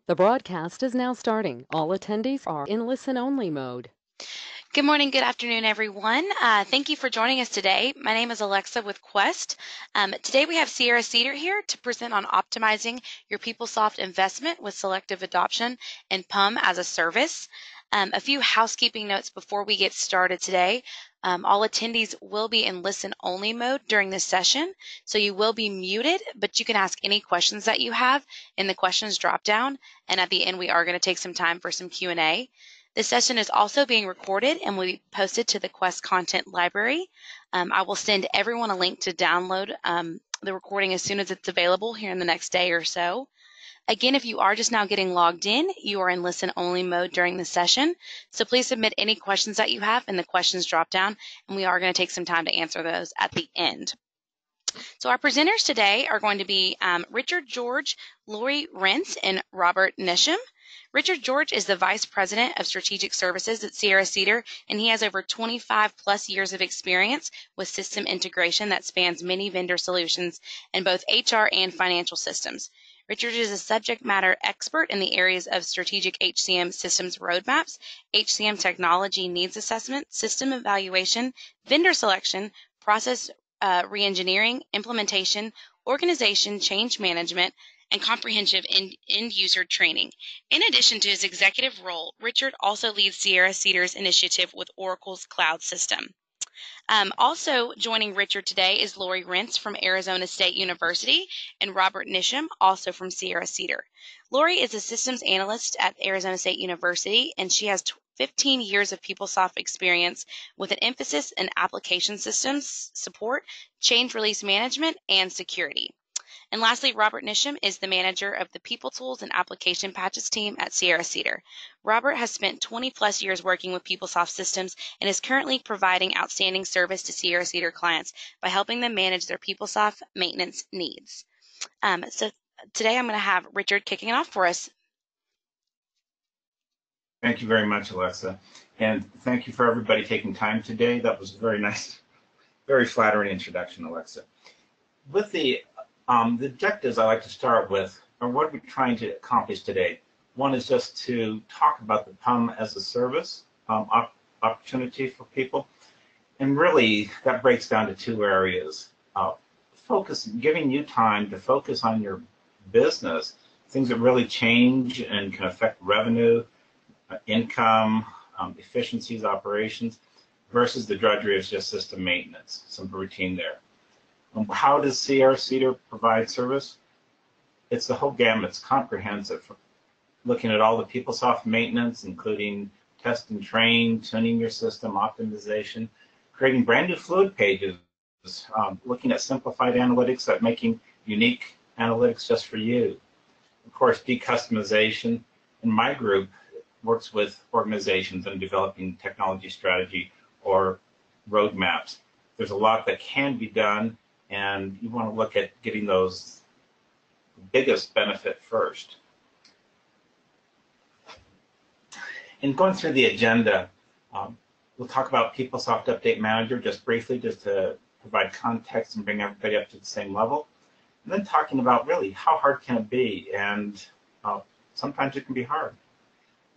The broadcast is now starting. All attendees are in listen-only mode. Good morning, good afternoon, everyone. Thank you for joining us today. My name is Alexa with Quest. Today we have Sierra-Cedar here to present on optimizing your PeopleSoft investment with Selective Adoption and PUM-as-a-Service. A few housekeeping notes before we get started today. All attendees will be in listen-only mode during this session, so you will be muted, but you can ask any questions that you have in the questions drop-down, and at the end we are going to take some time for some Q&A. This session is also being recorded and will be posted to the Quest content library. I will send everyone a link to download the recording as soon as it's available here in the next day or so. Again, if you are just now getting logged in, you are in listen-only mode during the session. So please submit any questions that you have in the questions drop-down, and we are going to take some time to answer those at the end. So our presenters today are going to be Richard George, Lori Reents, and Robert Neshem. Richard George is the Vice President of Strategic Services at Sierra-Cedar, and he has over 25 plus years of experience with system integration that spans many vendor solutions in both HR and financial systems. Richard is a subject matter expert in the areas of strategic HCM systems roadmaps, HCM technology needs assessment, system evaluation, vendor selection, process reengineering, implementation, organization, change management, and comprehensive end-user training. In addition to his executive role, Richard also leads Sierra-Cedar's initiative with Oracle's cloud system. Also joining Richard today is Lori Reents from Arizona State University and Robert Neshem, also from Sierra-Cedar. Lori is a systems analyst at Arizona State University, and she has 15 years of PeopleSoft experience with an emphasis in application systems support, change release management, and security. And lastly, Robert Neshem is the manager of the People Tools and Application Patches team at Sierra-Cedar. Robert has spent 20 plus years working with PeopleSoft systems and is currently providing outstanding service to Sierra-Cedar clients by helping them manage their PeopleSoft maintenance needs. So today I'm going to have Richard kicking it off for us. Thank you very much, Alexa. And thank you for everybody taking time today. That was a very nice, very flattering introduction, Alexa. With the objectives I like to start with are what we're trying to accomplish today. One is just to talk about the PUM-as-a-Service opportunity for people. And really, that breaks down to two areas. Giving you time to focus on your business, things that really change and can affect revenue, income, efficiencies, operations, versus the drudgery of just system maintenance, some routine there. How does Sierra-Cedar provide service? It's the whole gamut. It's comprehensive. Looking at all the PeopleSoft maintenance, including test and train, tuning your system, optimization, creating brand new fluid pages, looking at simplified analytics, that making unique analytics just for you. Of course, decustomization. And my group works with organizations in developing technology strategy or roadmaps. There's a lot that can be done, and you want to look at getting those biggest benefit first. In going through the agenda, we'll talk about PeopleSoft Update Manager just briefly, just to provide context and bring everybody up to the same level. And then talking about really how hard can it be, and sometimes it can be hard.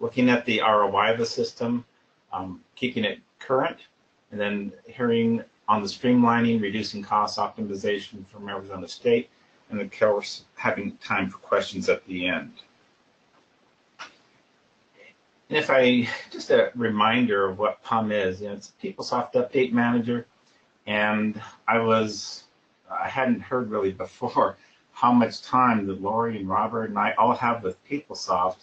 Looking at the ROI of the system, keeping it current, and then hearing on the streamlining, reducing cost optimization from Arizona State, and of course, having time for questions at the end. And just a reminder of what PUM is, it's a PeopleSoft Update Manager, and I hadn't heard really before how much time that Lori and Robert and I all have with PeopleSoft,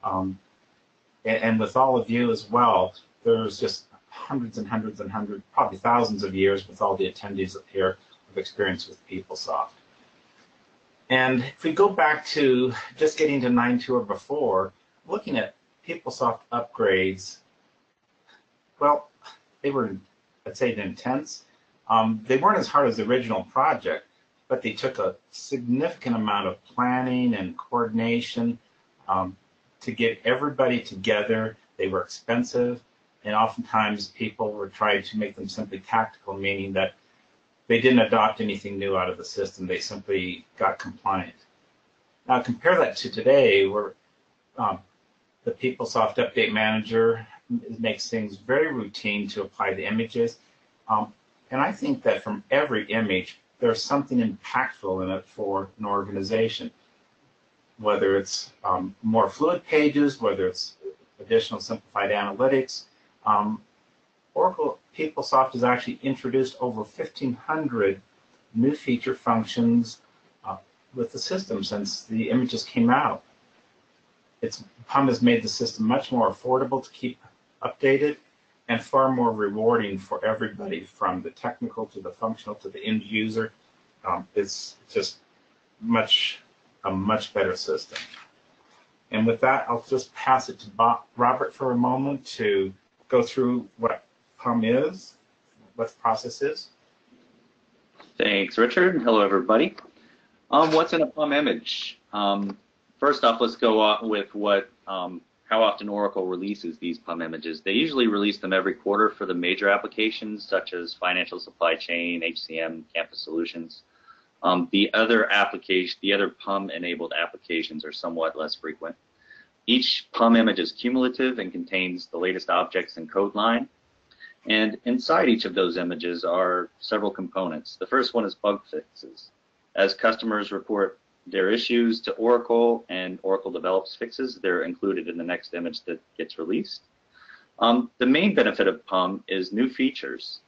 and with all of you as well. There's just hundreds and hundreds and hundreds, probably thousands of years with all the attendees up here of experience with PeopleSoft. And if we go back to just getting to 9.2 or before, looking at PeopleSoft upgrades, well, they were, I'd say, intense. They weren't as hard as the original project, but they took a significant amount of planning and coordination to get everybody together. They were expensive, and oftentimes people were trying to make them simply tactical, meaning that they didn't adopt anything new out of the system. They simply got compliant. Now compare that to today, where the PeopleSoft Update Manager makes things very routine to apply the images. And I think that from every image, there's something impactful in it for an organization, whether it's more fluid pages, whether it's additional simplified analytics. Oracle PeopleSoft has actually introduced over 1,500 new feature functions with the system since the images came out. PUM has made the system much more affordable to keep updated and far more rewarding for everybody, from the technical to the functional to the end user. It's just a much better system. And with that, I'll just pass it to Robert for a moment to go through what PUM is, what the process is. Thanks, Richard. Hello, everybody. What's in a PUM image? First off, let's go on with how often Oracle releases these PUM images. They usually release them every quarter for the major applications such as financial supply chain, HCM, campus solutions. The other PUM-enabled applications are somewhat less frequent. Each PUM image is cumulative and contains the latest objects and code line. And inside each of those images are several components. The first one is bug fixes. As customers report their issues to Oracle and Oracle develops fixes, they're included in the next image that gets released. The main benefit of PUM is new features,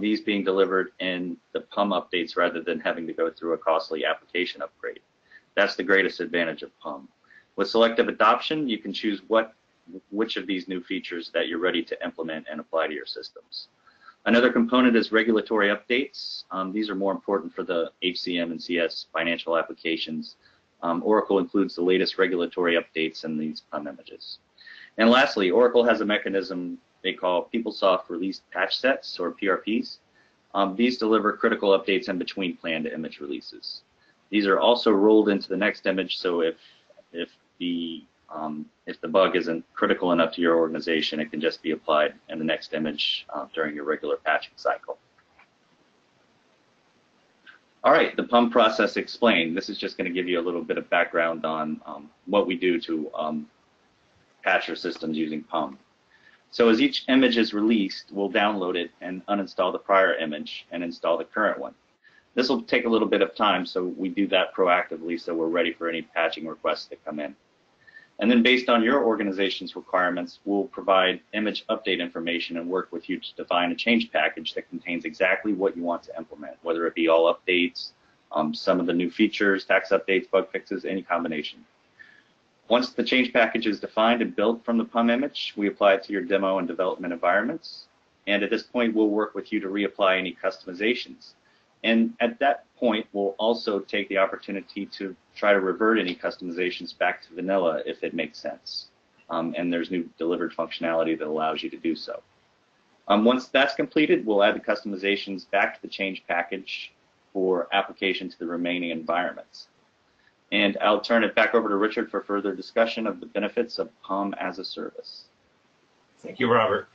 these being delivered in the PUM updates rather than having to go through a costly application upgrade. That's the greatest advantage of PUM. With selective adoption, you can choose which of these new features that you're ready to implement and apply to your systems. Another component is regulatory updates. These are more important for the HCM and CS financial applications. Oracle includes the latest regulatory updates in these PUM images. And lastly, Oracle has a mechanism they call PeopleSoft Release Patch Sets, or PRPs. These deliver critical updates in between planned image releases. These are also rolled into the next image, so if the bug isn't critical enough to your organization, it can just be applied in the next image during your regular patching cycle. All right, the PUM process explained. This is just going to give you a little bit of background on what we do to patch your systems using PUM. So as each image is released, we'll download it and uninstall the prior image and install the current one. This will take a little bit of time, so we do that proactively so we're ready for any patching requests that come in. And then based on your organization's requirements, we'll provide image update information and work with you to define a change package that contains exactly what you want to implement, whether it be all updates, some of the new features, tax updates, bug fixes, any combination. Once the change package is defined and built from the PUM image, we apply it to your demo and development environments. And at this point, we'll work with you to reapply any customizations. And at that point, we'll also take the opportunity to try to revert any customizations back to vanilla if it makes sense. And there's new delivered functionality that allows you to do so. Once that's completed, we'll add the customizations back to the change package for application to the remaining environments. And I'll turn it back over to Richard for further discussion of the benefits of PUM-as-a-Service. Thank you, Robert.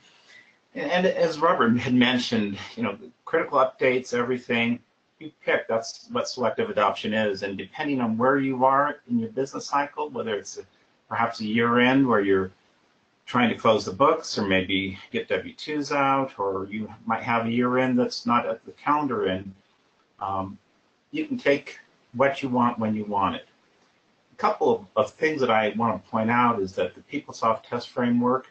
And as Robert had mentioned, the critical updates, everything you pick, that's what selective adoption is. And depending on where you are in your business cycle, whether it's perhaps a year end where you're trying to close the books or maybe get W-2s out, or you might have a year end that's not at the calendar end, you can take what you want when you want it. A couple of things that I want to point out is that the PeopleSoft test framework,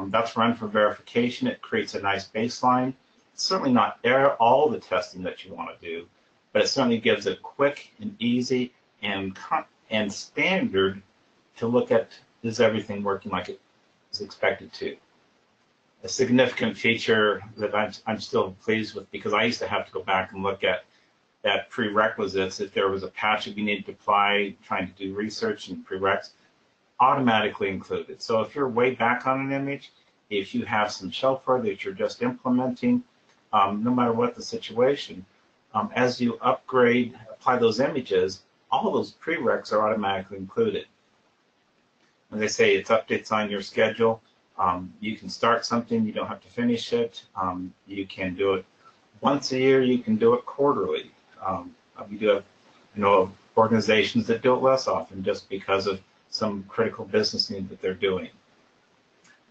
that's run for verification. It creates a nice baseline. It's certainly not all the testing that you want to do, but it certainly gives it quick and easy and standard to look at, is everything working like it is expected to. A significant feature that I'm still pleased with, because I used to have to go back and look at prerequisites. If there was a patch that we needed to apply, trying to do research and prereqs, automatically included. So if you're way back on an image, if you have some shelfware that you're just implementing, no matter what the situation, as you apply those images, all those prereqs are automatically included. When they say it's updates on your schedule, you can start something, you don't have to finish it. You can do it once a year, you can do it quarterly. We do have, organizations that do it less often just because of some critical business need that they're doing.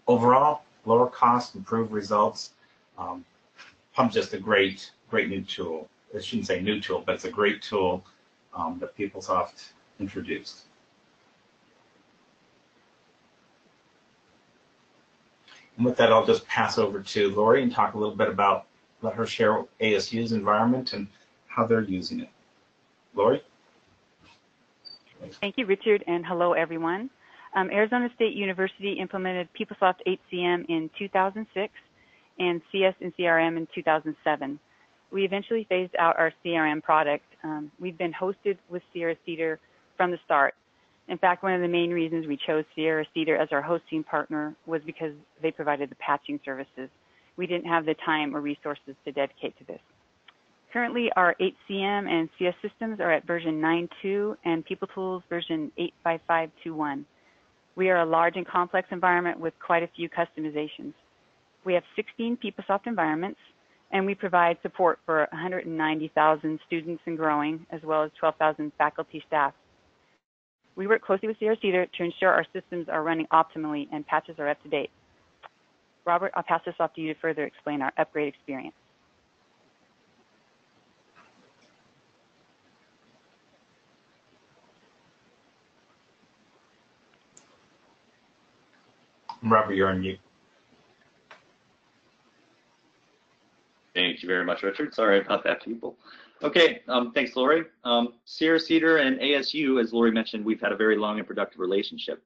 Overall, lower cost, improved results. PUM's just a great new tool. I shouldn't say new tool, but it's a great tool that PeopleSoft introduced. And with that, I'll just pass over to Lori and talk a little bit about, let her share ASU's environment and how they're using it. Lori? Thank you, Richard, and hello, everyone. Arizona State University implemented PeopleSoft HCM in 2006 and CS and CRM in 2007. We eventually phased out our CRM product. We've been hosted with Sierra-Cedar from the start. In fact, one of the main reasons we chose Sierra-Cedar as our hosting partner was because they provided the patching services. We didn't have the time or resources to dedicate to this. Currently, our HCM and CS systems are at version 9.2 and PeopleTools version 85521. We are a large and complex environment with quite a few customizations. We have 16 PeopleSoft environments, and we provide support for 190,000 students and growing, as well as 12,000 faculty staff. We work closely with Sierra-Cedar to ensure our systems are running optimally and patches are up to date. Robert, I'll pass this off to you to further explain our upgrade experience. Robert, you're on mute. Thank you very much, Richard. Sorry about that, people. Okay, thanks, Lori. Sierra-Cedar and ASU, as Lori mentioned, we've had a very long and productive relationship.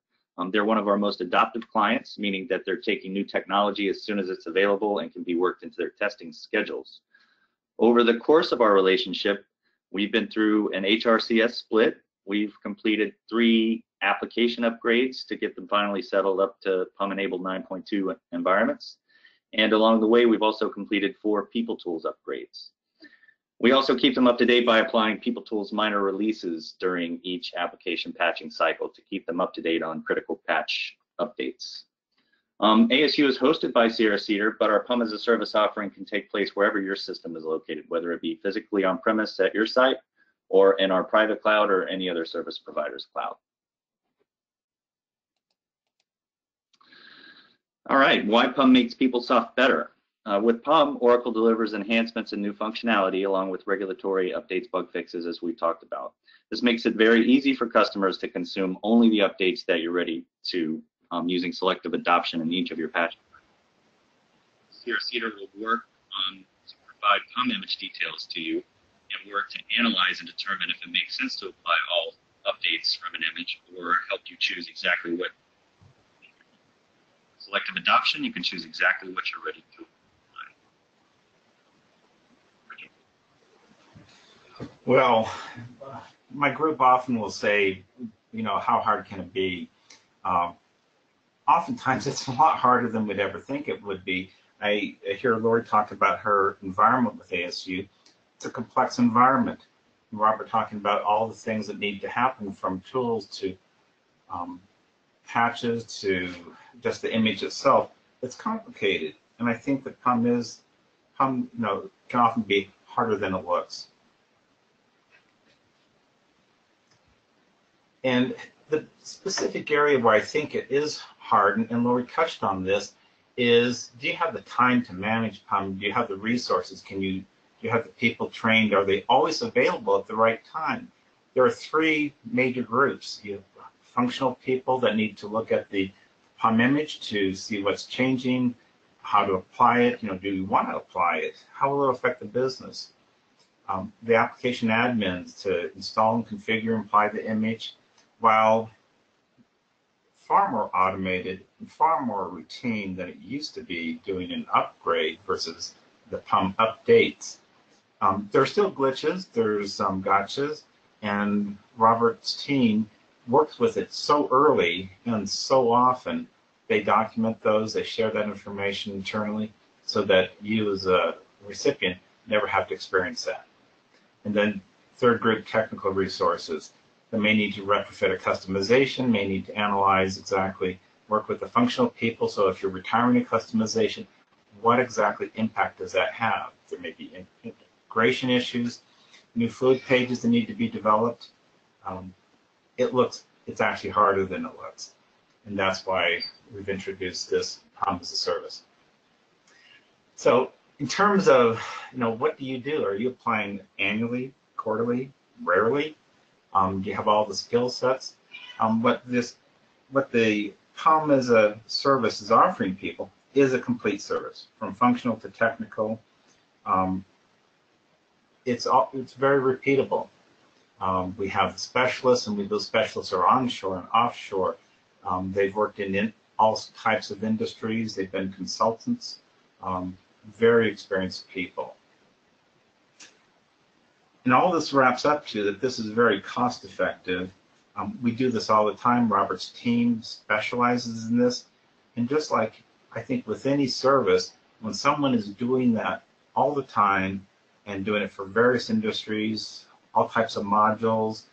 They're one of our most adoptive clients, meaning that they're taking new technology as soon as it's available and can be worked into their testing schedules. Over the course of our relationship, we've been through an HRCS split. We've completed 3 application upgrades to get them finally settled up to PUM-enabled 9.2 environments. And along the way, we've also completed 4 PeopleTools upgrades. We also keep them up to date by applying PeopleTools minor releases during each application patching cycle to keep them up to date on critical patch updates. ASU is hosted by Sierra-Cedar, but our PUM-as-a-Service offering can take place wherever your system is located, whether it be physically on-premise at your site or in our private cloud or any other service provider's cloud. All right, why PUM makes PeopleSoft better? With PUM, Oracle delivers enhancements and new functionality along with regulatory updates, bug fixes, as we've talked about. This makes it very easy for customers to consume only the updates that you're ready to using selective adoption in each of your patches. Sierra-Cedar will work to provide PUM image details to you and work to analyze and determine if it makes sense to apply all updates from an image or help you choose exactly what. Selective adoption, you can choose exactly what you're ready to apply. Well, my group often will say, you know, how hard can it be? Oftentimes it's a lot harder than we'd ever think it would be. I hear Lori talk about her environment with ASU. It's a complex environment. Robert talking about all the things that need to happen, from tools to patches to just the image itself. It's complicated, and I think that PUM can often be harder than it looks. And the specific area where I think it is hard, and Lori touched on this, is do you have the time to manage PUM? Do you have the resources? Do you have the people trained? Are they always available at the right time? There are 3 major groups. You have functional people that need to look at the PUM image to see what's changing, how to apply it. You know, do you want to apply it? How will it affect the business? The application admins to install and configure and apply the image, while far more automated and far more routine than it used to be doing an upgrade versus the PUM updates. There are still glitches, there's some gotchas, and Robert's team works with it so early and so often. They document those, they share that information internally so that you as a recipient never have to experience that. And then 3rd group, technical resources. They may need to retrofit a customization, may need to analyze exactly, work with the functional people. So if you're retiring a customization, what exactly impact does that have? There may be integration issues, new fluid pages that need to be developed. It looks it's actually harder than it looks. And that's why we've introduced this PUM-as-a-Service. So in terms of, what do you do? Are you applying annually, quarterly, rarely? Do you have all the skill sets? What the PUM-as-a-Service is offering people is a complete service, from functional to technical. It's very repeatable. We have specialists, and those specialists are onshore and offshore. They've worked in all types of industries. They've been consultants, very experienced people. And all this wraps up to that this is very cost effective. We do this all the time. Robert's team specializes in this. And just like I think with any service, when someone is doing that all the time and doing it for various industries, all types of modules,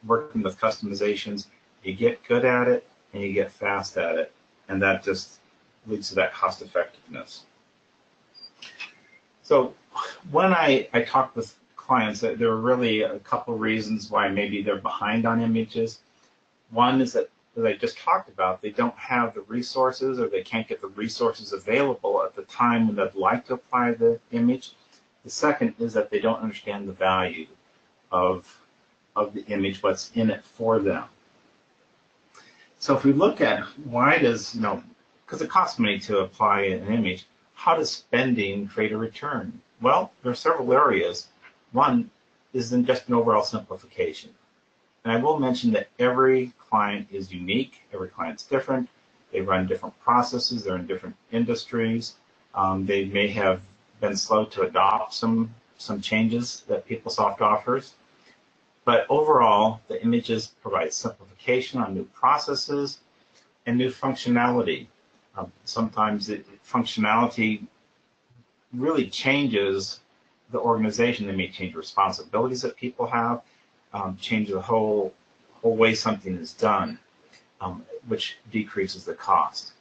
working with customizations, you get good at it and you get fast at it. And that just leads to that cost effectiveness. So when I talk with clients, there are really a couple reasons why maybe they're behind on images. One is that, as I just talked about, they don't have the resources, or they can't get the resources available at the time when they'd like to apply the image. The second is that they don't understand the value of the image, what's in it for them. So if we look at why does, because it costs money to apply an image, how does spending create a return? Well, there are several areas. One is in just an overall simplification. And I will mention that every client is unique, every client's different, they run different processes, they're in different industries, they may have been slow to adopt some changes that PeopleSoft offers. But overall, the images provide simplification on new processes and new functionality. Sometimes the functionality really changes the organization. They may change responsibilities that people have, change the whole way something is done, which decreases the cost.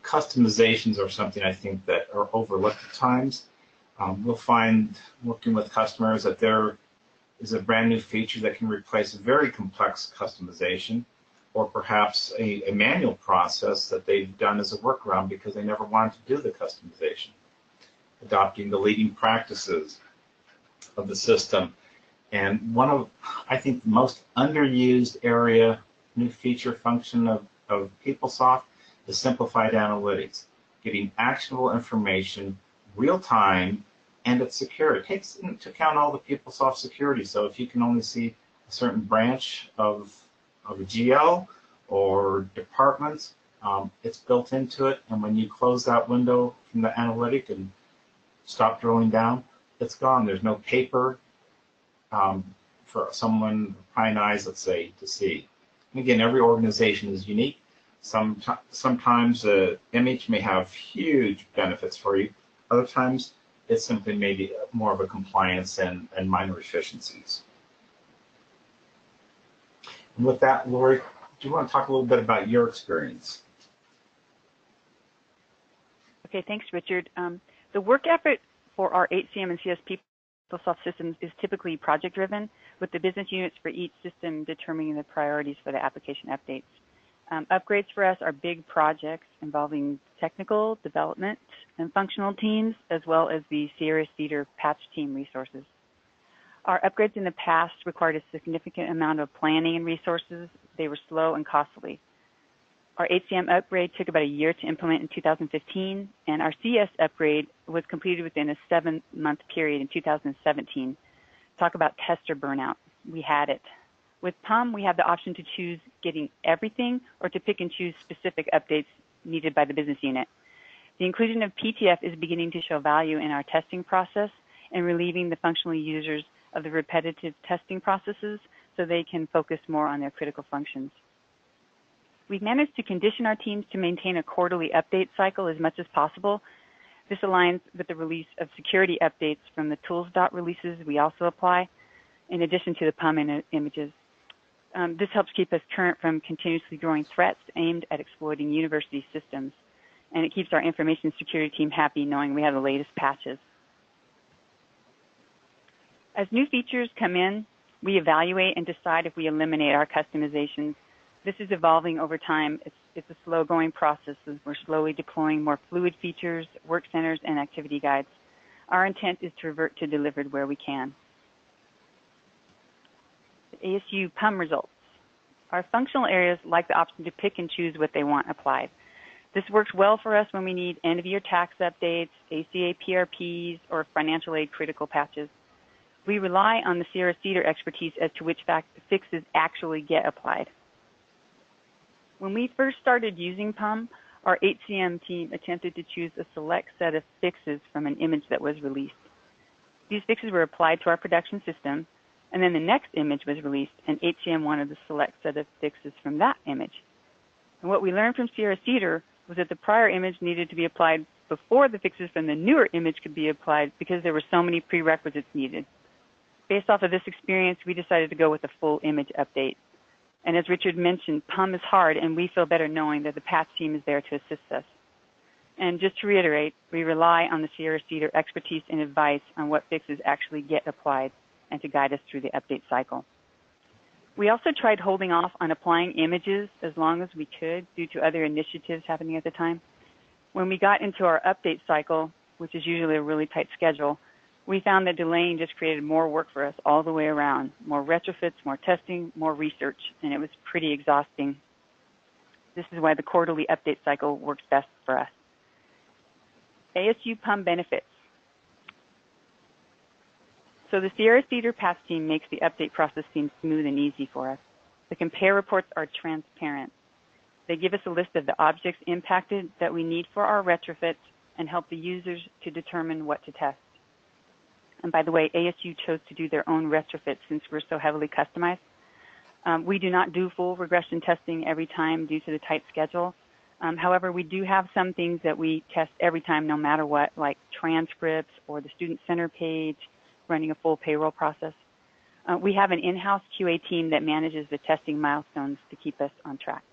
Customizations are something I think that are overlooked at times. We'll find, working with customers, that there is a brand new feature that can replace a very complex customization, or perhaps a manual process that they've done as a workaround because they never wanted to do the customization. Adopting the leading practices of the system. And one of, I think, the most underused area, new feature function of PeopleSoft is simplified analytics, getting actionable information real time, and it's secure. It takes into account all the PeopleSoft security. So if you can only see a certain branch of a GL or departments, it's built into it. And when you close that window from the analytic and stop drilling down, it's gone. There's no paper for someone with prying eyes, let's say, to see. And again, every organization is unique. Sometimes the image may have huge benefits for you. Other times, it's simply maybe more of a compliance and minor efficiencies. And with that, Lori, do you want to talk a little bit about your experience? Okay, thanks, Richard. The work effort for our HCM and CS PeopleSoft systems is typically project-driven, with the business units for each system determining the priorities for the application updates. Upgrades for us are big projects involving technical, development, and functional teams, as well as the Sierra-Cedar patch team resources. Our upgrades in the past required a significant amount of planning and resources. They were slow and costly. Our HCM upgrade took about a year to implement in 2015, and our CS upgrade was completed within a 7-month period in 2017. Talk about tester burnout. We had it. With PUM, we have the option to choose getting everything or to pick and choose specific updates needed by the business unit. The inclusion of PTF is beginning to show value in our testing process and relieving the functional users of the repetitive testing processes so they can focus more on their critical functions. We've managed to condition our teams to maintain a quarterly update cycle as much as possible. This aligns with the release of security updates from the tools.releases releases we also apply, in addition to the PUM images. This helps keep us current from continuously growing threats aimed at exploiting university systems, and it keeps our information security team happy knowing we have the latest patches. As new features come in, We evaluate and decide if we eliminate our customizations. This is evolving over time. It's a slow-going process as we're slowly deploying more fluid features, work centers, and activity guides. Our intent is to revert to delivered where we can. The ASU PUM results. Our functional areas like the option to pick and choose what they want applied. This works well for us when we need end-of-year tax updates, ACA PRPs, or financial aid critical patches. We rely on the Sierra-Cedar expertise as to which fixes actually get applied. When we first started using PUM, our HCM team attempted to choose a select set of fixes from an image that was released. These fixes were applied to our production system, and then the next image was released, and HCM wanted the select set of fixes from that image. And what we learned from Sierra-Cedar was that the prior image needed to be applied before the fixes from the newer image could be applied because there were so many prerequisites needed. Based off of this experience, we decided to go with a full image update. And as Richard mentioned, PUM is hard, and we feel better knowing that the patch team is there to assist us. And just to reiterate, we rely on the Sierra-Cedar expertise and advice on what fixes actually get applied and to guide us through the update cycle. We also tried holding off on applying images as long as we could due to other initiatives happening at the time. When we got into our update cycle, which is usually a really tight schedule, we found that delaying just created more work for us all the way around, more retrofits, more testing, more research, and it was pretty exhausting. This is why the quarterly update cycle works best for us. ASU PUM benefits. So the Sierra-Cedar patch team makes the update process seem smooth and easy for us. The compare reports are transparent. They give us a list of the objects impacted that we need for our retrofits and help the users to determine what to test. And by the way, ASU chose to do their own retrofits since we're so heavily customized. We do not do full regression testing every time due to the tight schedule. However, we do have some things that we test every time no matter what, like transcripts or the student center page, running a full payroll process. We have an in-house QA team that manages the testing milestones to keep us on track.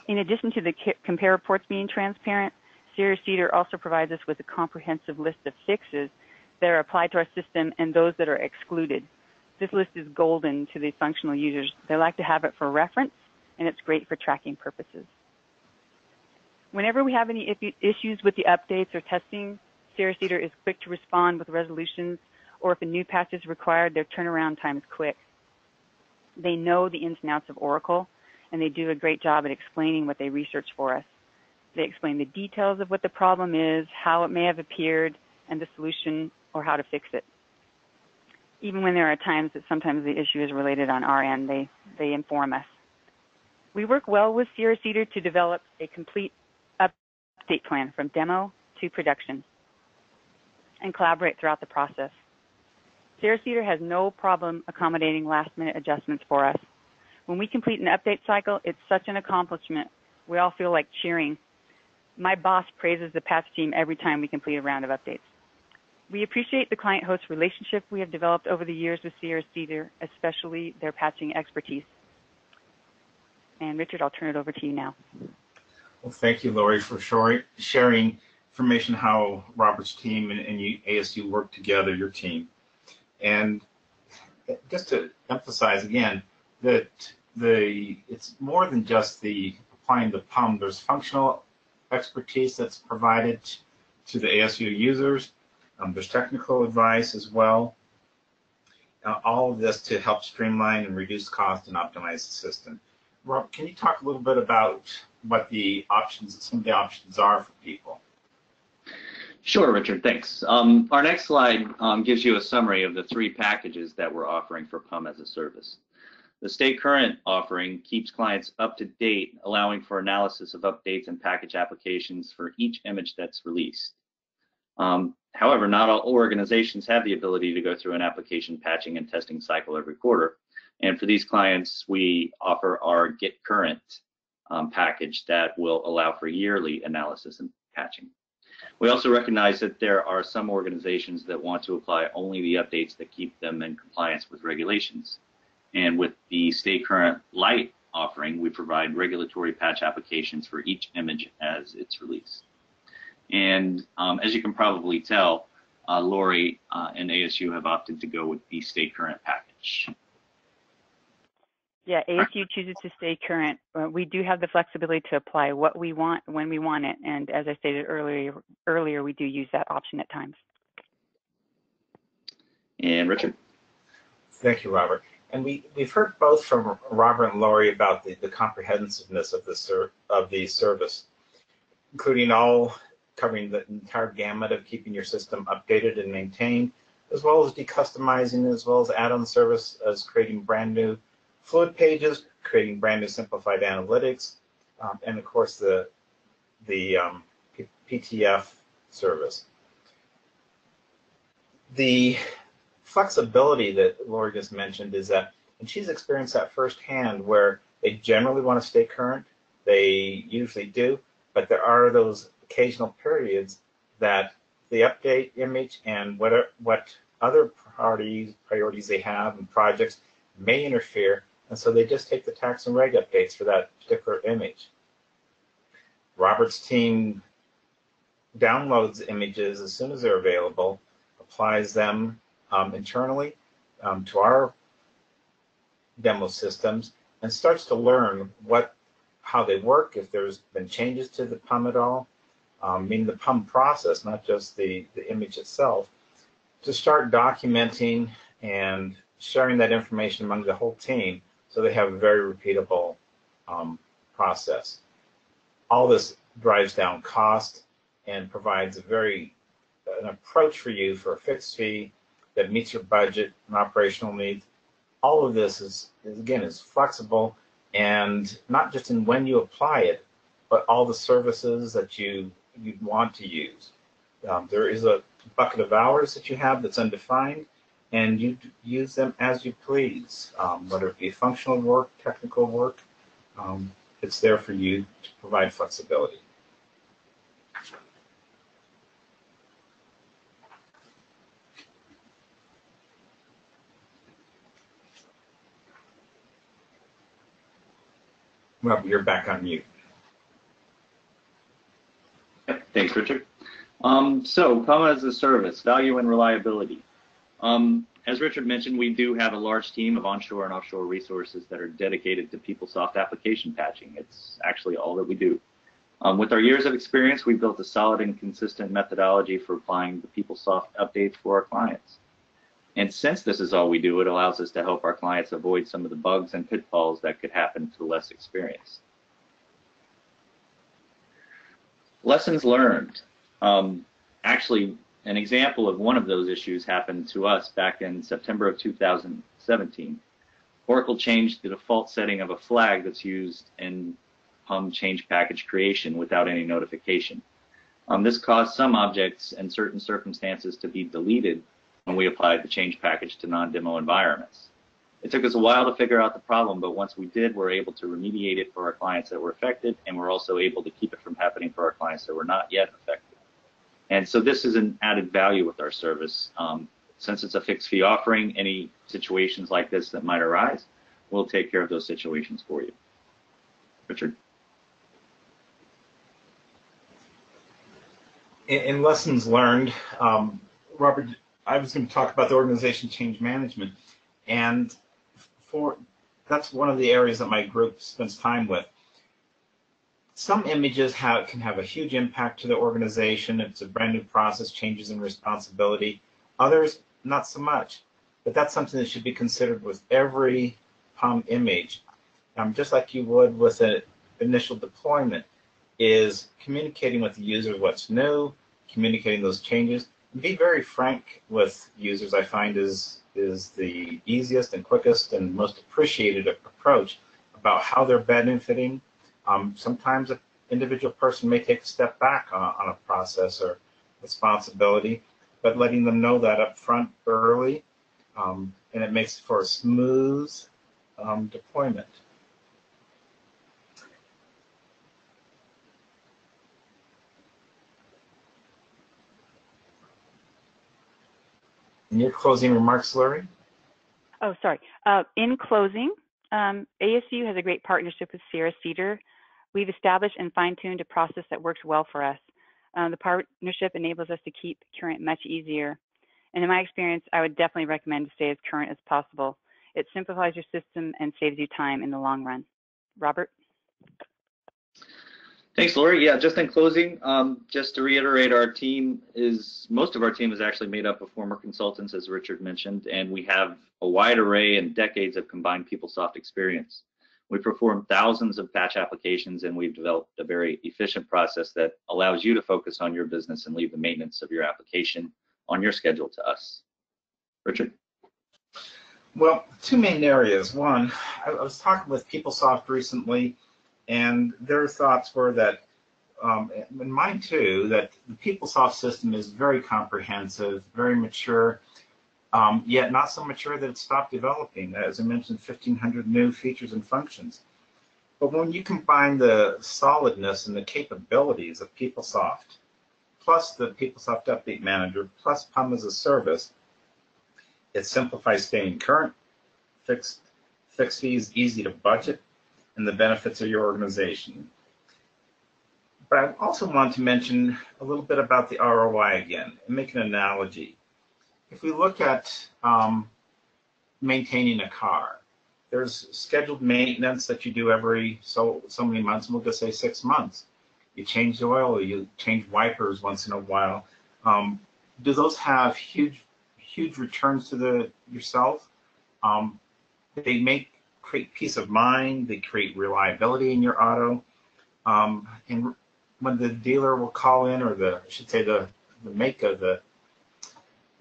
In addition to the compare reports being transparent, Sierra-Cedar also provides us with a comprehensive list of fixes that are applied to our system and those that are excluded. This list is golden to the functional users. They like to have it for reference, and it's great for tracking purposes. Whenever we have any issues with the updates or testing, Sierra-Cedar is quick to respond with resolutions, or if a new patch is required, their turnaround time is quick. They know the ins and outs of Oracle, and they do a great job at explaining what they research for us. They explain the details of what the problem is, how it may have appeared, and the solution or how to fix it. Even when there are times that sometimes the issue is related on our end, they inform us. We work well with Sierra-Cedar to develop a complete update plan from demo to production and collaborate throughout the process. Sierra-Cedar has no problem accommodating last-minute adjustments for us. When we complete an update cycle, it's such an accomplishment. We all feel like cheering. My boss praises the patch team every time we complete a round of updates. We appreciate the client-host relationship we have developed over the years with Sierra-Cedar, especially their patching expertise. And Richard, I'll turn it over to you now. Well, thank you, Lori, for sharing information how Robert's team and ASU work together, your team. And just to emphasize again that it's more than just the applying the PUM. There's functional expertise that's provided to the ASU users. There's technical advice as well. All of this to help streamline and reduce cost and optimize the system. Rob, can you talk a little bit about what the options, some of the options are for people? Sure, Richard, thanks. Our next slide gives you a summary of the 3 packages that we're offering for PUM-as-a-Service. The Stay Current offering keeps clients up to date, allowing for analysis of updates and package applications for each image that's released. However, not all organizations have the ability to go through an application patching and testing cycle every quarter. And for these clients, we offer our Get Current package that will allow for yearly analysis and patching. We also recognize that there are some organizations that want to apply only the updates that keep them in compliance with regulations. And with the Stay Current Lite offering, we provide regulatory patch applications for each image as it's released. And as you can probably tell, Lori and ASU have opted to go with the Stay Current package. Yeah, ASU chooses to stay current. We do have the flexibility to apply what we want when we want it, and as I stated earlier, we do use that option at times. And Richard? Thank you, Robert. And we've heard both from Robert and Lori about the comprehensiveness of the service, including covering the entire gamut of keeping your system updated and maintained, as well as decustomizing, as well as add-on service as creating brand new fluid pages, creating brand new simplified analytics, and of course the PTF service. The flexibility that Lori just mentioned is that, and she's experienced that firsthand, where they generally want to stay current. They usually do, but there are those occasional periods that the update image and what other priorities they have and projects may interfere, and so they just take the tax and reg updates for that particular image. Robert's team downloads images as soon as they're available, applies them internally to our demo systems, and starts to learn how they work, if there's been changes to the PUM at all, meaning the PUM process, not just the image itself, to start documenting and sharing that information among the whole team so they have a very repeatable process. All this drives down cost and provides an approach for you for a fixed fee that meets your budget and operational needs. All of this is flexible, and not just in when you apply it, but all the services that you'd want to use. There is a bucket of hours that you have that's undefined, and you use them as you please, whether it be functional work, technical work. It's there for you to provide flexibility. Well, you're back on mute. Thanks, Richard. So, PUM-as-a-Service, value and reliability. As Richard mentioned, we do have a large team of onshore and offshore resources that are dedicated to PeopleSoft application patching. It's actually all that we do. With our years of experience, we've built a solid and consistent methodology for applying the PeopleSoft updates for our clients. And since this is all we do, it allows us to help our clients avoid some of the bugs and pitfalls that could happen to less experience. Lessons learned. Actually, an example of one of those issues happened to us back in September of 2017. Oracle changed the default setting of a flag that's used in PUM change package creation without any notification. This caused some objects and certain circumstances to be deleted when we applied the change package to non-demo environments. It took us a while to figure out the problem, but once we did, we're able to remediate it for our clients that were affected, and we're also able to keep it from happening for our clients that were not yet affected. And so this is an added value with our service. Since it's a fixed fee offering, any situations like this that might arise, we'll take care of those situations for you. Richard? In lessons learned, Robert, I was going to talk about the organization change management, and that's one of the areas that my group spends time with. Some images can have a huge impact to the organization. It's a brand new process, changes in responsibility. Others, not so much. But that's something that should be considered with every PUM image, just like you would with an initial deployment, is communicating with the user what's new, communicating those changes. Be very frank with users, I find, is the easiest and quickest and most appreciated approach about how they're benefiting. Sometimes an individual person may take a step back on a process or responsibility, but letting them know that up front early, and it makes for a smooth deployment. In your closing remarks, Lori? Oh, sorry. In closing, ASU has a great partnership with Sierra-Cedar. We've established and fine-tuned a process that works well for us. The partnership enables us to keep current much easier. And in my experience, I would definitely recommend to stay as current as possible. It simplifies your system and saves you time in the long run. Robert? Thanks, Lori. Yeah, just in closing, just to reiterate, most of our team is actually made up of former consultants, as Richard mentioned, and we have a wide array and decades of combined PeopleSoft experience. We perform thousands of batch applications, and we've developed a very efficient process that allows you to focus on your business and leave the maintenance of your application on your schedule to us. Richard? Well, two main areas. One, I was talking with PeopleSoft recently, and their thoughts were that, and mine too, that the PeopleSoft system is very comprehensive, very mature, yet not so mature that it stopped developing. As I mentioned, 1,500 new features and functions. But when you combine the solidness and the capabilities of PeopleSoft, plus the PeopleSoft Update Manager, plus PUM-as-a-Service, it simplifies staying current, fixed fees, easy to budget, and the benefits of your organization. But I also want to mention a little bit about the ROI again and make an analogy. If we look at maintaining a car, there's scheduled maintenance that you do every so many months, and we'll just say 6 months. You change the oil, or you change wipers once in a while. Do those have huge returns to yourself? They create peace of mind, they create reliability in your auto, and when the dealer will call in, or I should say the make of the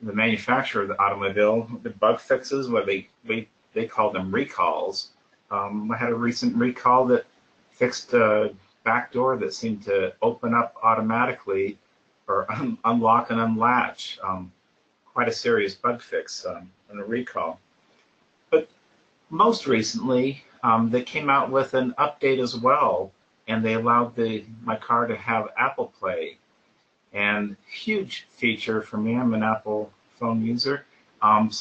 manufacturer of the automobile, the bug fixes, where they call them recalls. I had a recent recall that fixed a back door that seemed to open up automatically, or unlock and unlatch. Quite a serious bug fix and a recall. But most recently, they came out with an update as well, and they allowed my car to have Apple Play. And huge feature for me. I'm an Apple phone user. And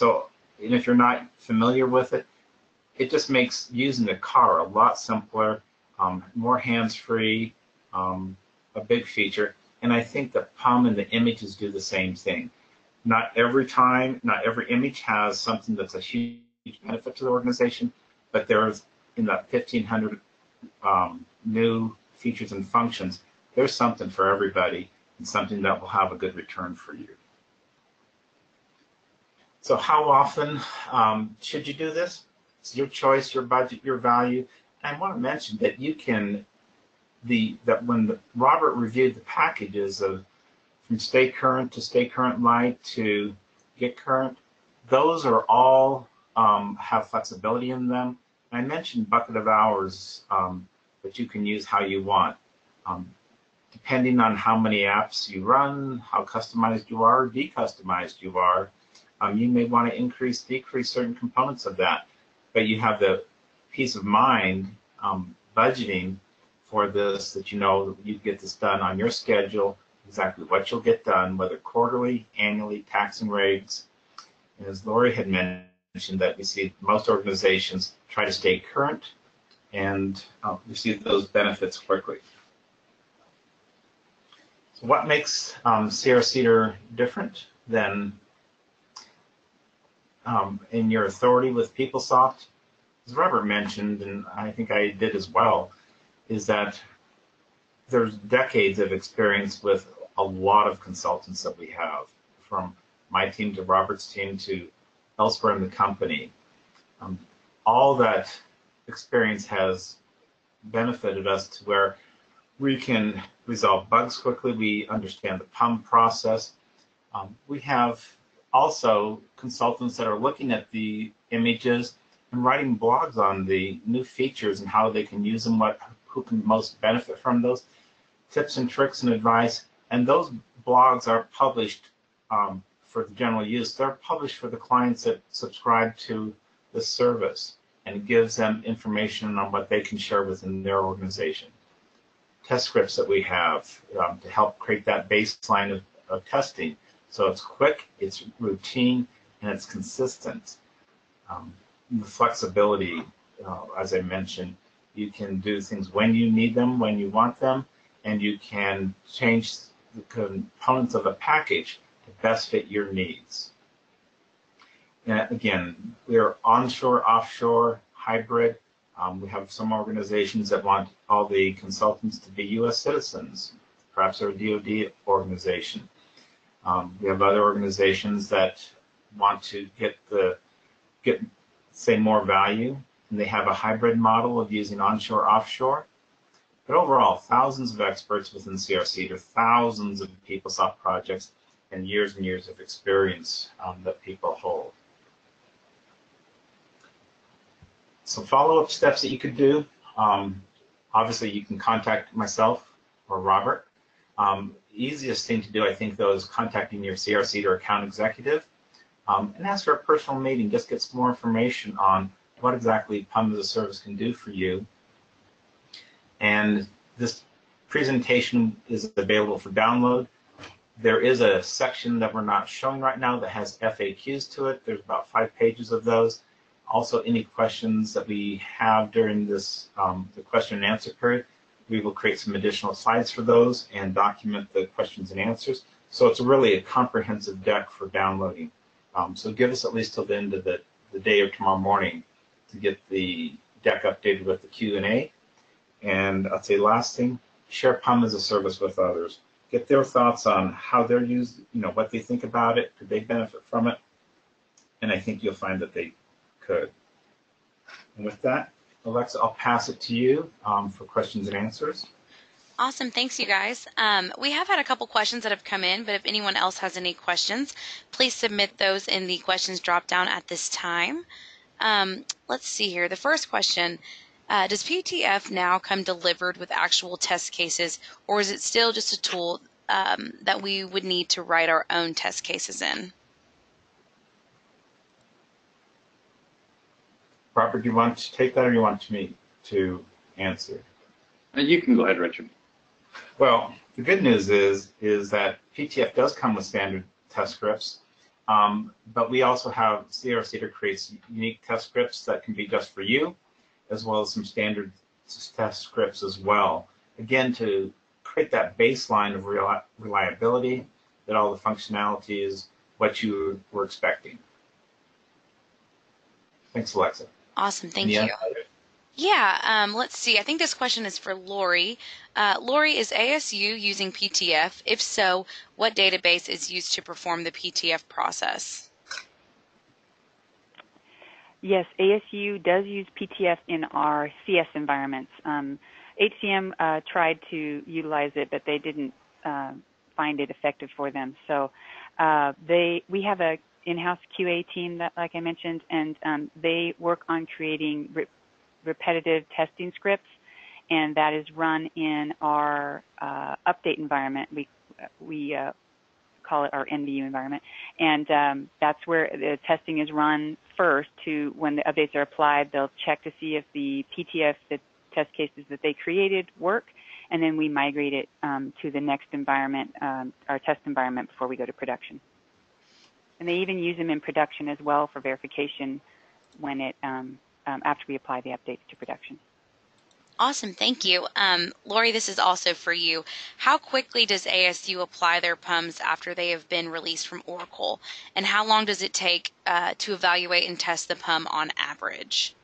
if you're not familiar with it, it just makes using the car a lot simpler, more hands-free, a big feature. And I think the PUM and the images do the same thing. Not every image has something that's a huge benefit to the organization, but there's, in that 1,500 new features and functions, there's something for everybody, and something that will have a good return for you. So how often should you do this? It's your choice, your budget, your value. And I want to mention that you can, when Robert reviewed the packages from Stay Current to Stay Current Lite to Get Current, those are all have flexibility in them. I mentioned bucket of hours that you can use how you want. Depending on how many apps you run, how customized you are, or decustomized you are, you may want to increase, decrease certain components of that. But you have the peace of mind budgeting for this, that you know you get this done on your schedule, exactly what you'll get done, whether quarterly, annually, tax and regs. And as Lori had mentioned, that we see most organizations try to stay current and receive those benefits quickly. So what makes Sierra-Cedar different than in your authority with PeopleSoft? As Robert mentioned, and I think I did as well, is that there's decades of experience with a lot of consultants that we have, from my team to Robert's team to elsewhere in the company. All that experience has benefited us to where we can resolve bugs quickly. We understand the PUM process. We have also consultants that are looking at the images and writing blogs on the new features and how they can use them, who can most benefit from those tips and tricks and advice. And those blogs are published for the general use. They're published for the clients that subscribe to the service, and it gives them information on what they can share within their organization. Test scripts that we have to help create that baseline of testing. So it's quick, it's routine, and it's consistent. The flexibility, as I mentioned, you can do things when you need them, when you want them, and you can change the components of a package to best fit your needs. And again, we're onshore, offshore, hybrid. We have some organizations that want all the consultants to be U.S. citizens. Perhaps they're a DoD organization. We have other organizations that want to get more value, and they have a hybrid model of using onshore, offshore. But overall, thousands of experts within Sierra-Cedar, thousands of PeopleSoft projects, and years of experience that people hold. Some follow-up steps that you could do. Obviously, you can contact myself or Robert. Easiest thing to do, I think, though, is contacting your Sierra-Cedar account executive and ask for a personal meeting. Just get some more information on what exactly PUM-as-a-Service can do for you. And this presentation is available for download. There is a section that we're not showing right now that has FAQs to it. There's about 5 pages of those. Also, any questions that we have during this the question and answer period, we will create some additional slides for those and document the questions and answers. So it's really a comprehensive deck for downloading. So give us at least till the end of the day or tomorrow morning to get the deck updated with the Q&A. And I'd say last thing, share PUM-as-a-Service with others. Get their thoughts on how they're used, what they think about it, could they benefit from it? And I think you'll find that they could. And with that, Alexa, I'll pass it to you for questions and answers. Awesome. Thanks, you guys. We have had a couple questions that have come in, but if anyone else has any questions, please submit those in the questions drop down at this time. Let's see here. The first question, does PTF now come delivered with actual test cases, or is it still just a tool that we would need to write our own test cases in? Robert, do you want to take that, or do you want me to answer? You can go ahead, Richard. Well, the good news is that PTF does come with standard test scripts, but we also have Sierra-Cedar creates unique test scripts that can be just for you, as well as some standard test scripts as well. Again, to create that baseline of reliability, that all the functionality is what you were expecting. Thanks, Alexa. Awesome. Thank you. Yeah, let's see. I think this question is for Lori. Lori, is ASU using PTF? If so, what database is used to perform the PTF process? Yes, ASU does use PTF in our CS environments. HCM tried to utilize it, but they didn't find it effective for them. So we have a in-house QA team that, like I mentioned, and they work on creating repetitive testing scripts, and that is run in our update environment. We call it our NVU environment, and that's where the testing is run first. To when the updates are applied, they'll check to see if the PTF, the test cases that they created, work, and then we migrate it to the next environment, our test environment, before we go to production. And they even use them in production as well for verification when it after we apply the updates to production. Awesome. Thank you. Lori, this is also for you. How quickly does ASU apply their PUMs after they have been released from Oracle? And how long does it take to evaluate and test the PUM on average?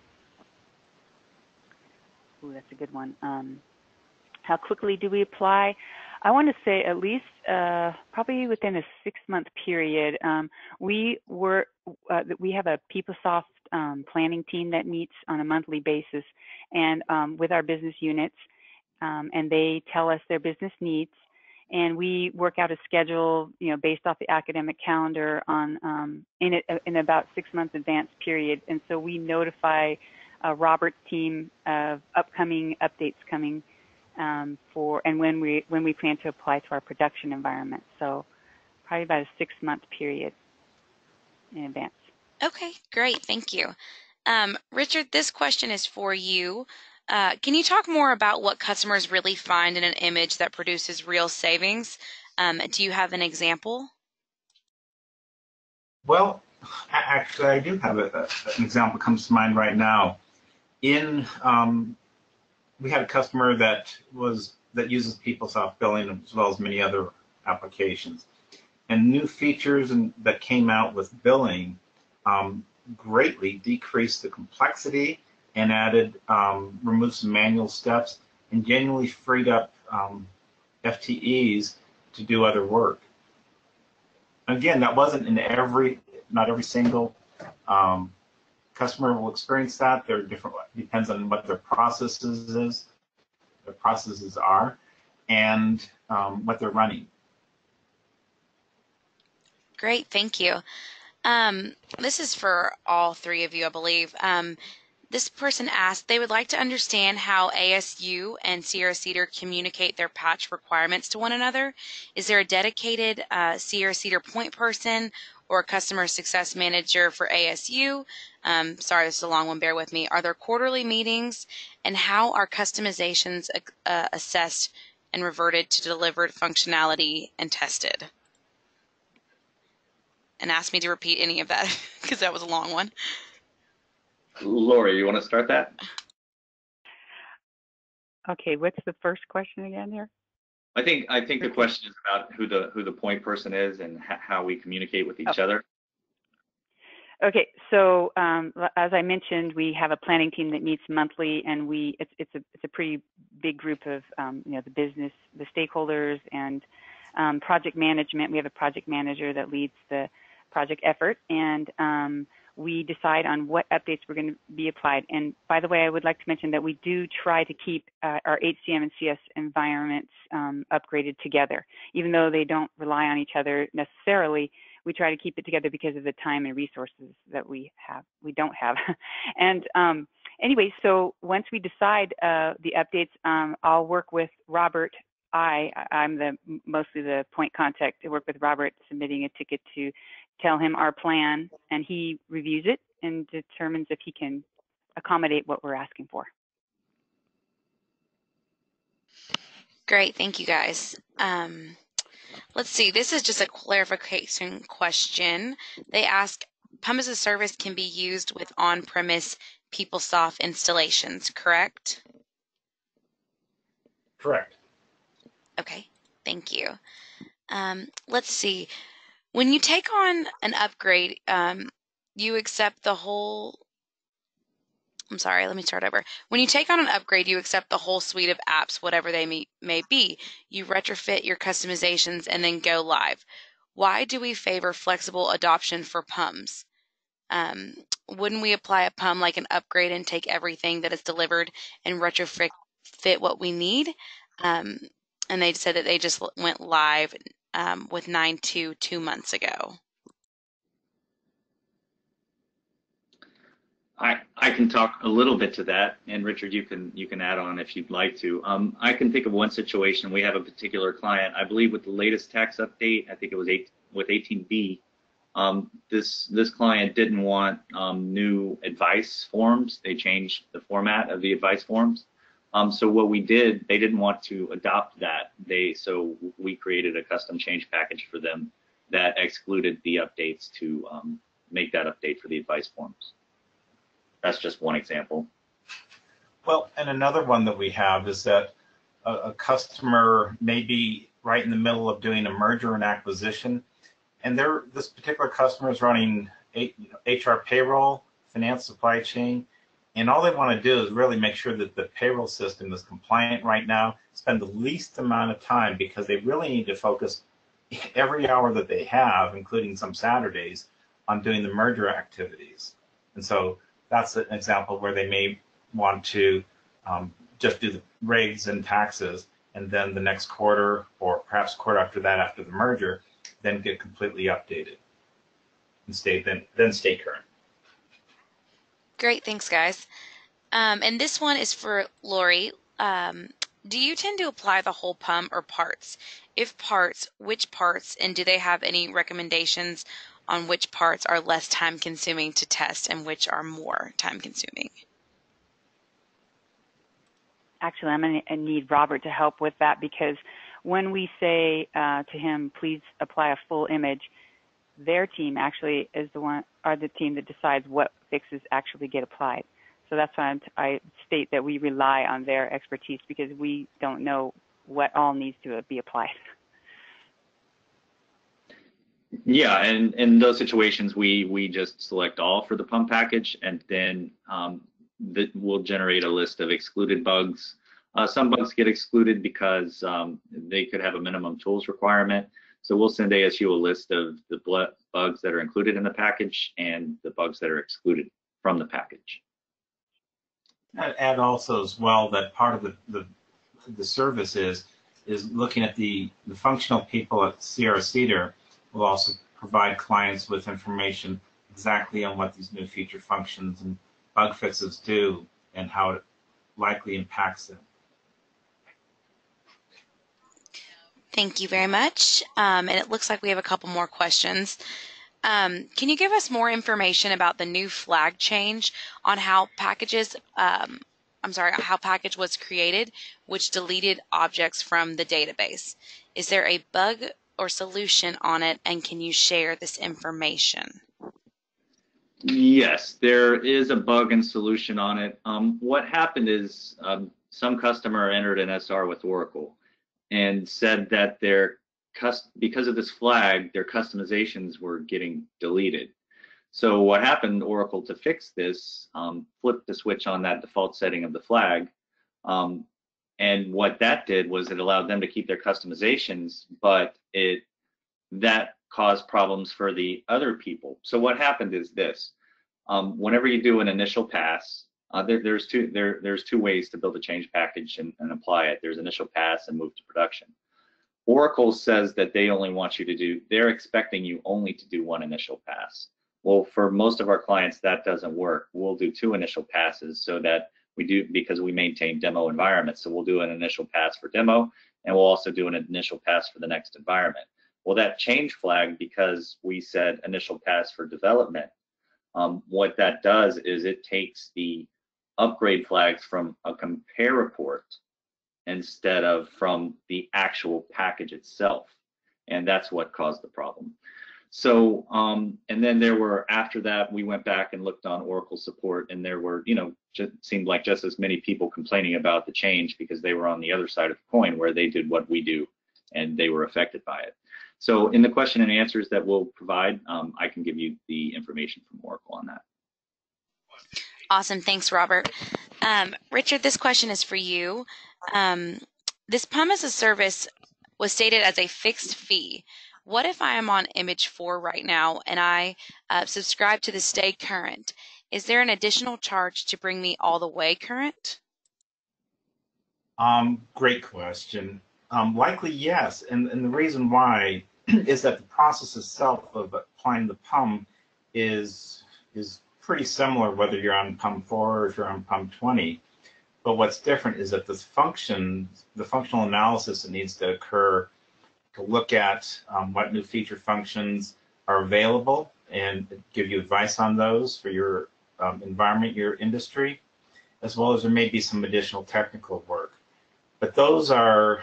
Ooh, that's a good one. How quickly do we apply? I want to say at least probably within a 6-month period. We have a PeopleSoft planning team that meets on a monthly basis, and with our business units, and they tell us their business needs, and we work out a schedule, based off the academic calendar on in about 6 months advance period, and so we notify Robert's team of upcoming updates coming. And when we plan to apply to our production environment. So probably about a 6-month period in advance. Okay, great. Thank you. Richard, this question is for you. Can you talk more about what customers really find in an image that produces real savings? Do you have an example? Well, actually, I do have an example that comes to mind right now. We had a customer that uses PeopleSoft billing as well as many other applications. And new features that came out with billing greatly decreased the complexity and added, removed some manual steps and genuinely freed up FTEs to do other work. Again, that wasn't in not every single customer will experience that. They're different, depends on what their processes are, and what they're running. Great, thank you. This is for all three of you, I believe. This person asked, they would like to understand how ASU and Sierra-Cedar communicate their patch requirements to one another. Is there a dedicated Sierra-Cedar point person or a customer success manager for ASU? Sorry, this is a long one, bear with me. Are there quarterly meetings, and how are customizations assessed and reverted to delivered functionality and tested? And ask me to repeat any of that because that was a long one. Lori, you want to start that? Okay, what's the first question again there? I think the question is about who the point person is and how we communicate with each other. Okay, so as I mentioned, we have a planning team that meets monthly, and it's a pretty big group of the business, the stakeholders, and project management. We have a project manager that leads the project effort, and we decide on what updates we're going to be applied. And by the way, I would like to mention that we do try to keep our HCM and CS environments upgraded together. Even though they don't rely on each other necessarily, we try to keep it together because of the time and resources that we don't have. And anyway, so once we decide the updates, I'll work with Robert. I'm mostly the point contact to work with Robert, submitting a ticket to tell him our plan, and he reviews it and determines if he can accommodate what we're asking for. Great, thank you guys. Let's see, this is just a clarification question. They ask, PUM-as-a-Service can be used with on-premise PeopleSoft installations, correct? Correct. Okay, thank you. Let's see. When you take on an upgrade, you accept the whole, I'm sorry, let me start over. When you take on an upgrade, you accept the whole suite of apps, whatever they may be. You retrofit your customizations and then go live. Why do we favor flexible adoption for PUMs? Wouldn't we apply a PUM like an upgrade and take everything that is delivered and retrofit what we need? And they said that they just went live with 9.2 2 months ago. I can talk a little bit to that, and Richard, you can add on if you'd like to. I can think of one situation. We have a particular client, I believe, with the latest tax update. I think it was with 18B. This client didn't want new advice forms. They changed the format of the advice forms. So what we did, they didn't want to adopt that. So we created a custom change package for them that excluded the updates to make that update for the advice forms. That's just one example. Well, and another one that we have is that a customer may be right in the middle of doing a merger and acquisition, and this particular customer is running HR payroll, finance, supply chain, and all they want to do is really make sure that the payroll system is compliant right now, spend the least amount of time, because they really need to focus every hour that they have, including some Saturdays, on doing the merger activities. And so that's an example where they may want to just do the regs and taxes, and then the next quarter, or perhaps quarter after that, after the merger, then get completely updated and then stay current. Great, thanks guys. And this one is for Lori. Do you tend to apply the whole PUM or parts? If parts, which parts, and do they have any recommendations on which parts are less time consuming to test and which are more time consuming? Actually, I'm going to need Robert to help with that, because when we say to him, please apply a full image, their team actually is the team that decides what fixes actually get applied. So that's why I state that we rely on their expertise, because we don't know what all needs to be applied. Yeah, and in those situations, we just select all for the PUM package, and then that will generate a list of excluded bugs. Some bugs get excluded because they could have a minimum tools requirement. So we'll send ASU a list of the bugs that are included in the package and the bugs that are excluded from the package. I'd add also as well that part of the service is looking at the functional people at Sierra-Cedar will also provide clients with information exactly on what these new feature functions and bug fixes do and how it likely impacts them. Thank you very much. And it looks like we have a couple more questions. Can you give us more information about the new flag change on how packages, how package was created, which deleted objects from the database? Is there a bug or solution on it, and can you share this information? Yes, there is a bug and solution on it. What happened is some customer entered an SR with Oracle and said that because of this flag, their customizations were getting deleted. So what happened, Oracle, to fix this, flipped the switch on that default setting of the flag. And what that did was it allowed them to keep their customizations, but that caused problems for the other people. So what happened is this: whenever you do an initial pass, there's two ways to build a change package and apply it. There's initial pass and move to production. Oracle says that they're expecting you only to do one initial pass. Well, for most of our clients, that doesn't work. We'll do two initial passes so that because we maintain demo environments. So we'll do an initial pass for demo, and we'll also do an initial pass for the next environment. Well, that change flag, because we said initial pass for development, what that does is it takes the upgrade flags from a compare report instead of from the actual package itself. And that's what caused the problem. So, and then after that, we went back and looked on Oracle support, and there were, seemed like just as many people complaining about the change because they were on the other side of the coin where they did what we do and they were affected by it. So in the question and answers that we'll provide, I can give you the information from Oracle on that. Awesome. Thanks, Robert. Richard, this question is for you. This PUM-as-a-Service was stated as a fixed fee. What if I am on image 4 right now and I subscribe to the Stay Current? Is there an additional charge to bring me all the way current? Great question. Likely yes, and the reason why is that the process itself of applying the PUM is pretty similar whether you're on PUM 4 or if you're on PUM 20. But what's different is that the functional analysis that needs to occur to look at what new feature functions are available and give you advice on those for your environment, your industry, as well as there may be some additional technical work. But those are,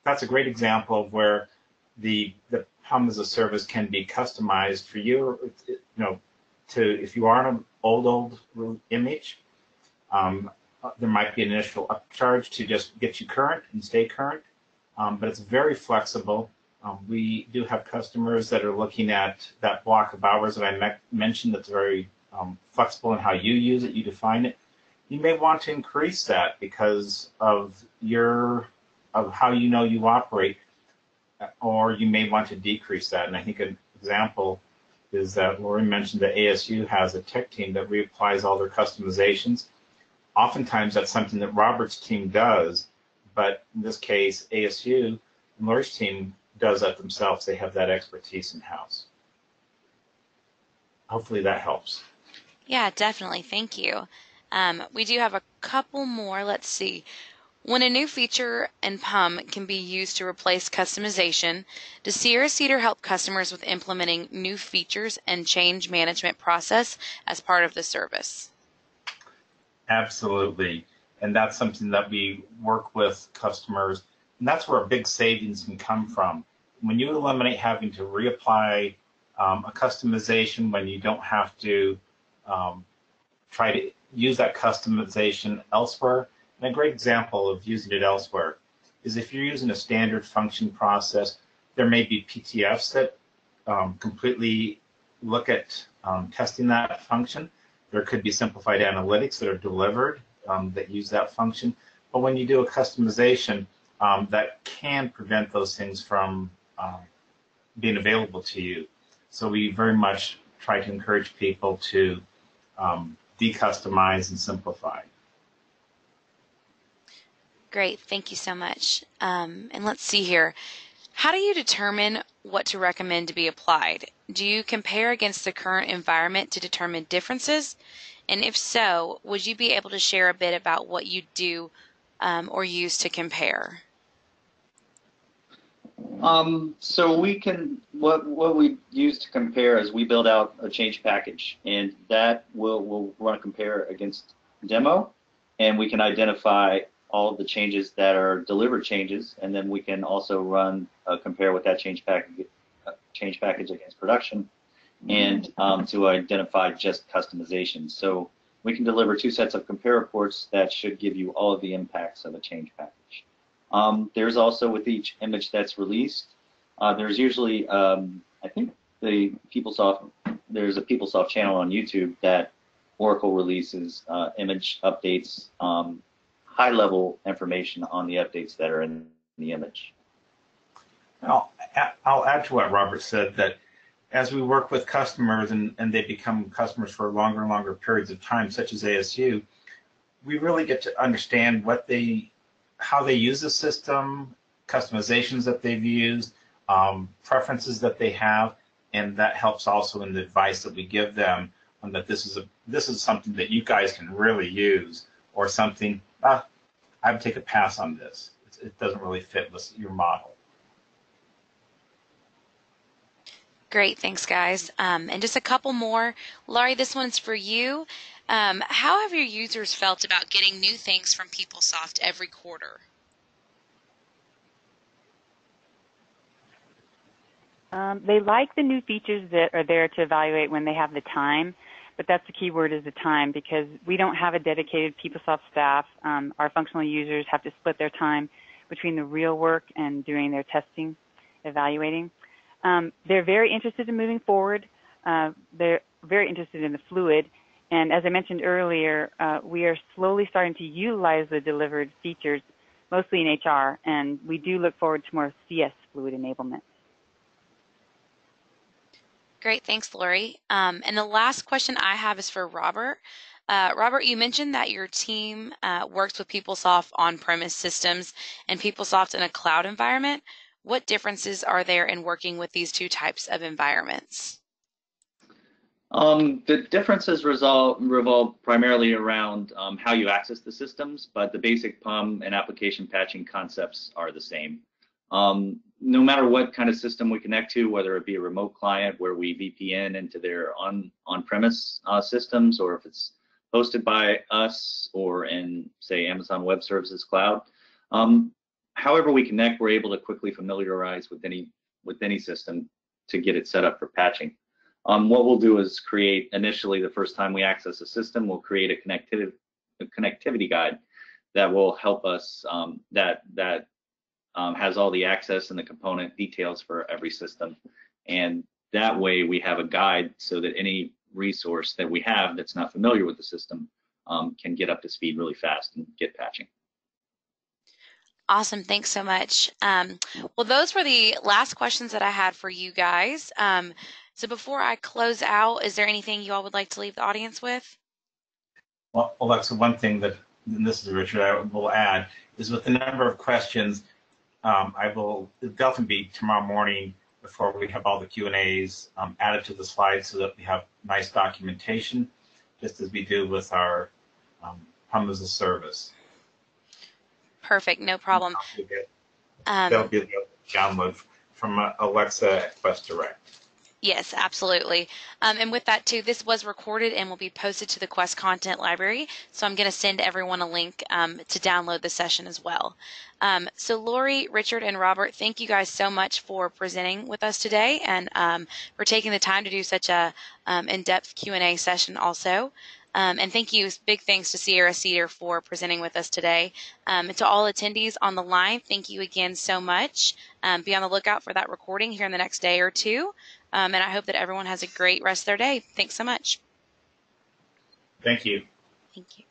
that's a great example of where the PUM-as-a-Service can be customized for you, if you are on an old image, there might be an initial upcharge to just get you current and stay current, but it's very flexible. We do have customers that are looking at that block of hours that I mentioned that's very flexible in how you use it, you define it. You may want to increase that because of how you operate, or you may want to decrease that. And I think an example is that Lori mentioned that ASU has a tech team that reapplies all their customizations. Oftentimes that's something that Robert's team does, but in this case, ASU and Lori's team does that themselves. They have that expertise in-house. Hopefully that helps. Yeah, definitely. Thank you. We do have a couple more. Let's see. When a new feature in PUM can be used to replace customization, does Sierra-Cedar help customers with implementing new features and change management process as part of the service? Absolutely. And that's something that we work with customers, and that's where a big savings can come from. When you eliminate having to reapply a customization, when you don't have to try to use that customization elsewhere. And a great example of using it elsewhere is if you're using a standard function process, there may be PTFs that completely look at testing that function. There could be simplified analytics that are delivered that use that function. But when you do a customization, that can prevent those things from being available to you. So we very much try to encourage people to decustomize and simplify. Great, thank you so much. And let's see here. How do you determine what to recommend to be applied? Do you compare against the current environment to determine differences? And if so, would you be able to share a bit about what you do or use to compare? So we can, what we use to compare is we build out a change package, and that we'll run a compare against demo, and we can identify all of the changes that are delivered changes, and then we can also run a compare with that change package against production, and to identify just customizations. So we can deliver 2 sets of compare reports that should give you all of the impacts of a change package. There's also, with each image that's released, there's usually, I think there's a PeopleSoft channel on YouTube that Oracle releases image updates, high-level information on the updates that are in the image. I'll add to what Robert said, that as we work with customers and they become customers for longer and longer periods of time, such as ASU, we really get to understand how they use the system, customizations that they've used, preferences that they have, and that helps also in the advice that we give them on that this is something that you guys can really use, or something, I would take a pass on this. It doesn't really fit with your model. Great, thanks guys. And just a couple more. Lori, this one's for you. How have your users felt about getting new things from PeopleSoft every quarter? They like the new features that are there to evaluate when they have the time, but that's the key word, is the time, because we don't have a dedicated PeopleSoft staff. Our functional users have to split their time between the real work and doing their testing, evaluating. They're very interested in moving forward. They're very interested in the fluid. And as I mentioned earlier, we are slowly starting to utilize the delivered features, mostly in HR, and we do look forward to more CS fluid enablement. Great, thanks, Lori. And the last question I have is for Robert. Robert, you mentioned that your team works with PeopleSoft on-premise systems and PeopleSoft in a cloud environment. What differences are there in working with these 2 types of environments? The differences revolve primarily around how you access the systems, but the basic PUM and application patching concepts are the same. No matter what kind of system we connect to, whether it be a remote client where we VPN into their on-premise systems, or if it's hosted by us or in, say, Amazon Web Services Cloud, however we connect, we're able to quickly familiarize with any system to get it set up for patching. What we'll do is create, initially, the first time we access a system, we'll create a connectivity guide that will help us, that has all the access and the component details for every system. And that way we have a guide so that any resource that we have that's not familiar with the system can get up to speed really fast and get patching. Awesome, thanks so much. Well, those were the last questions that I had for you guys. So before I close out, is there anything you all would like to leave the audience with? Well, Alexa, one thing that, and this is Richard, I will add, is with the number of questions, it'll definitely be tomorrow morning before we have all the Q&As added to the slides so that we have nice documentation, just as we do with our PUM-as-a-Service. Perfect, no problem. That'll be the download from Alexa Quest Direct. Yes, absolutely. And with that too, this was recorded and will be posted to the Quest content library. So I'm going to send everyone a link to download the session as well. So Lori, Richard, and Robert, thank you guys so much for presenting with us today and for taking the time to do such a in-depth Q&A session also. And thank you, big thanks to Sierra-Cedar for presenting with us today. And to all attendees on the line, thank you again so much. Be on the lookout for that recording here in the next day or two. and I hope that everyone has a great rest of their day. Thanks so much. Thank you. Thank you.